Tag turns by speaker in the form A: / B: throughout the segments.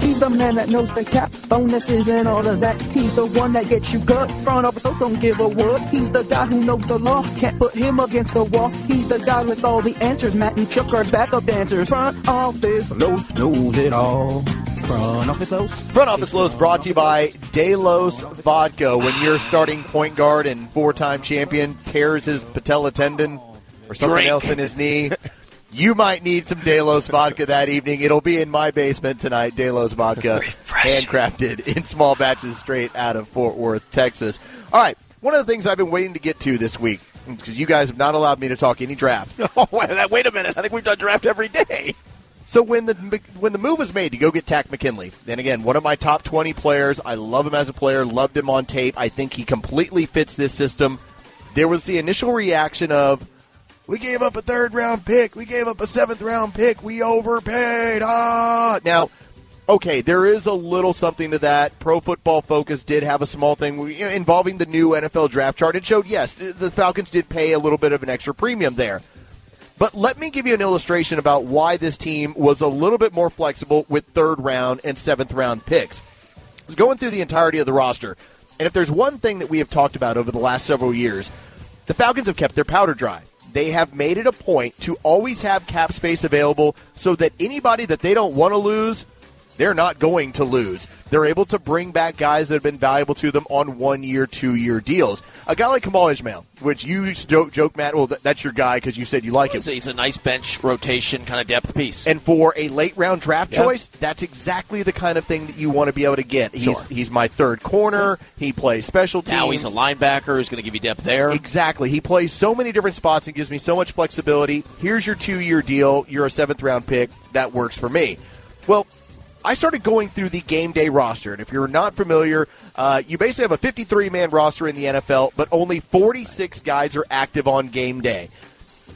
A: He's the man that knows the cap, bonuses and all of that. He's the one that gets you good. Front office, so don't give a word. He's the guy who knows the law, can't put him against the wall. He's the guy with all the answers. Matt and Chuck are backup dancers. Front office knows it all. Front Office Los brought to you by Delos Vodka. When your starting point guard and four-time champion tears his patella tendon or something else in his knee, you might need some Delos Vodka that evening. It'll be in my basement tonight, Delos Vodka, handcrafted in small batches straight out of Fort Worth, Texas. All right, one of the things I've been waiting to get to this week, because you guys have not allowed me to talk any draft.
B: Oh, wait a minute. I think we've done draft every day.
A: So when the move was made to go get Takk McKinley, and again, one of my top 20 players, I love him as a player, loved him on tape, I think he completely fits this system, there was the initial reaction of, we gave up a third-round pick, we gave up a seventh-round pick, we overpaid, Now, okay, there is a little something to that. Pro Football Focus did have a small thing involving the new NFL draft chart. It showed, yes, the Falcons did pay a little bit of an extra premium there. But let me give you an illustration about why this team was a little bit more flexible with third-round and seventh-round picks. I was going through the entirety of the roster, and if there's one thing that we have talked about over the last several years, the Falcons have kept their powder dry. They have made it a point to always have cap space available so that anybody that they don't want to lose, they're not going to lose. They're able to bring back guys that have been valuable to them on 1-year, 2-year deals. A guy like Kamal Ismail, which you joke, Matt, well, that's your guy because you said you like him.
B: He's a nice bench rotation kind of depth piece.
A: And for a late-round draft choice, that's exactly the kind of thing that you want to be able to get. He's my third corner. He plays special teams.
B: Now he's a linebacker who's going to give you depth there.
A: Exactly. He plays so many different spots and gives me so much flexibility. Here's your 2-year deal. You're a seventh-round pick. That works for me. Well, I started going through the game day roster, and if you're not familiar, you basically have a 53-man roster in the NFL, but only 46 guys are active on game day.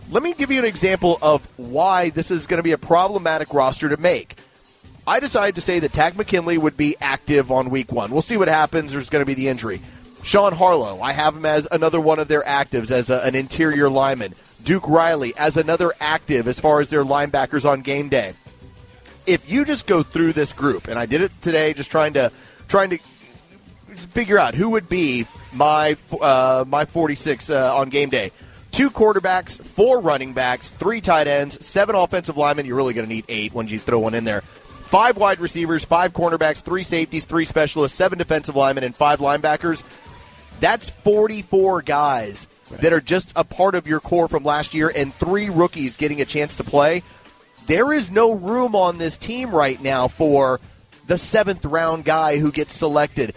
A: Let me give you an example of why this is going to be a problematic roster to make. I decided to say that Takk McKinley would be active on week 1. We'll see what happens. There's going to be the injury. Sean Harlow, I have him as another one of their actives as an interior lineman. Duke Riley as another active as far as their linebackers on game day. If you just go through this group, and I did it today just trying to figure out who would be my 46 on game day. 2 quarterbacks, 4 running backs, 3 tight ends, 7 offensive linemen. You're really going to need 8 when you throw one in there. 5 wide receivers, 5 cornerbacks, 3 safeties, 3 specialists, 7 defensive linemen, and 5 linebackers. That's 44 guys that are just a part of your core from last year and 3 rookies getting a chance to play. There is no room on this team right now for the 7th-round guy who gets selected.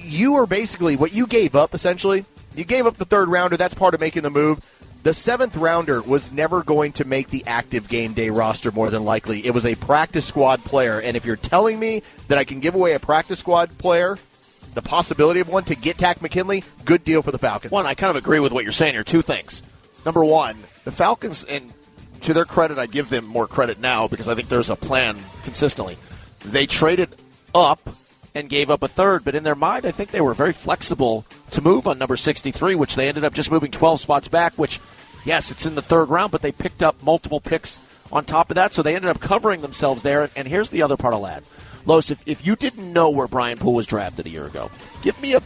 A: You are basically, what you gave up, essentially, you gave up the 3rd-rounder. That's part of making the move. The 7th-rounder was never going to make the active game day roster, more than likely. It was a practice squad player, and if you're telling me that I can give away a practice squad player, the possibility of one to get Takk McKinley, good deal for the Falcons.
B: One, I kind of agree with what you're saying here. 2 things. Number 1, the Falcons, and to their credit, I give them more credit now because I think there's a plan consistently. They traded up and gave up a 3rd, but in their mind, I think they were very flexible to move on number 63, which they ended up just moving 12 spots back, which, yes, it's in the 3rd round, but they picked up multiple picks on top of that, so they ended up covering themselves there. And here's the other part I'll add. Los, if you didn't know where Brian Poole was drafted a year ago, give me a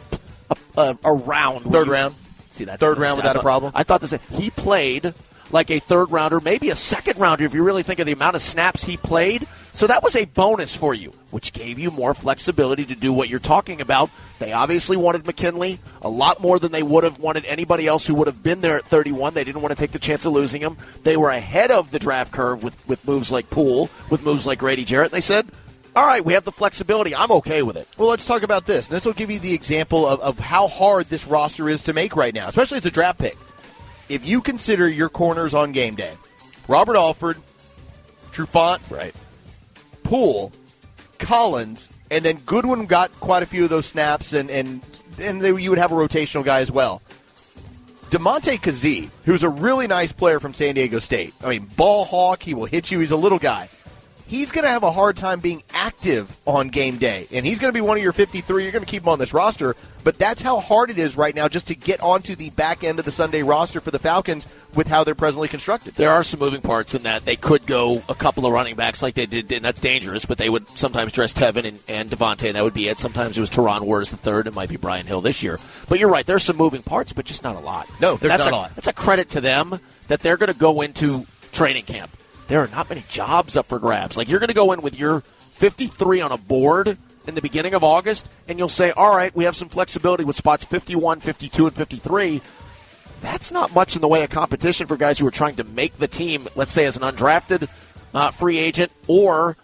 B: round.
A: 3rd round.
B: See, that's
A: 3rd round without a problem?
B: I thought he played like a 3rd rounder, maybe a 2nd rounder if you really think of the amount of snaps he played. So that was a bonus for you, which gave you more flexibility to do what you're talking about. They obviously wanted McKinley a lot more than they would have wanted anybody else who would have been there at 31. They didn't want to take the chance of losing him. They were ahead of the draft curve with moves like Poole, with moves like Grady Jarrett. They said, all right, we have the flexibility. I'm okay with it.
A: Well, let's talk about this. This will give you the example of how hard this roster is to make right now, especially as a draft pick. If you consider your corners on game day, Robert Alford, Trufant,
B: right,
A: Poole, Collins, and then Goodwin got quite a few of those snaps, and you would have a rotational guy as well. DeMonte Kazee, who's a really nice player from San Diego State. I mean, ball hawk, he will hit you. He's a little guy. He's going to have a hard time being active on game day, and he's going to be one of your 53. You're going to keep him on this roster, but that's how hard it is right now just to get onto the back end of the Sunday roster for the Falcons with how they're presently constructed.
B: There are some moving parts in that. They could go a couple of running backs like they did, and that's dangerous, but they would sometimes dress Tevin and Devontae, and that would be it. Sometimes it was Teron Wars the third. It might be Brian Hill this year. But you're right. There's some moving parts, but just not a lot.
A: No, there's not a lot.
B: That's a credit to them that they're going to go into training camp. There are not many jobs up for grabs. Like, you're going to go in with your 53 on a board in the beginning of August, and you'll say, all right, we have some flexibility with spots 51, 52, and 53. That's not much in the way of competition for guys who are trying to make the team, let's say, as an undrafted free agent, or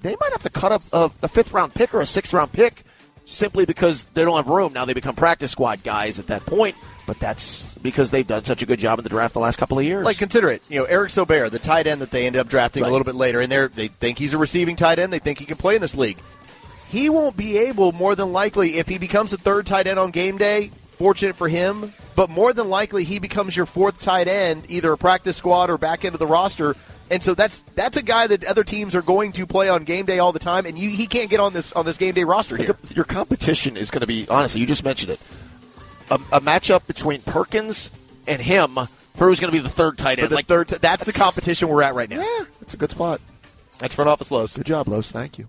B: they might have to cut a fifth-round pick or a sixth-round pick simply because they don't have room. Now they become practice squad guys at that point, but that's because they've done such a good job in the draft the last couple of years.
A: Like, consider it. Eric Sober, the tight end that they ended up drafting a little bit later, and they think he's a receiving tight end. They think he can play in this league. He won't be able, more than likely, if he becomes a third tight end on game day, fortunate for him, but more than likely he becomes your fourth tight end, either a practice squad or back into the roster. And so that's a guy that other teams are going to play on game day all the time, and he can't get on this game day roster here.
B: Your competition is going to be, honestly, you just mentioned it, a matchup between Perkins and him for who's going to be the third tight end.
A: That's the competition we're at right now.
B: Yeah, that's a good spot.
A: That's Front Office Los.
B: Good job, Los. Thank you.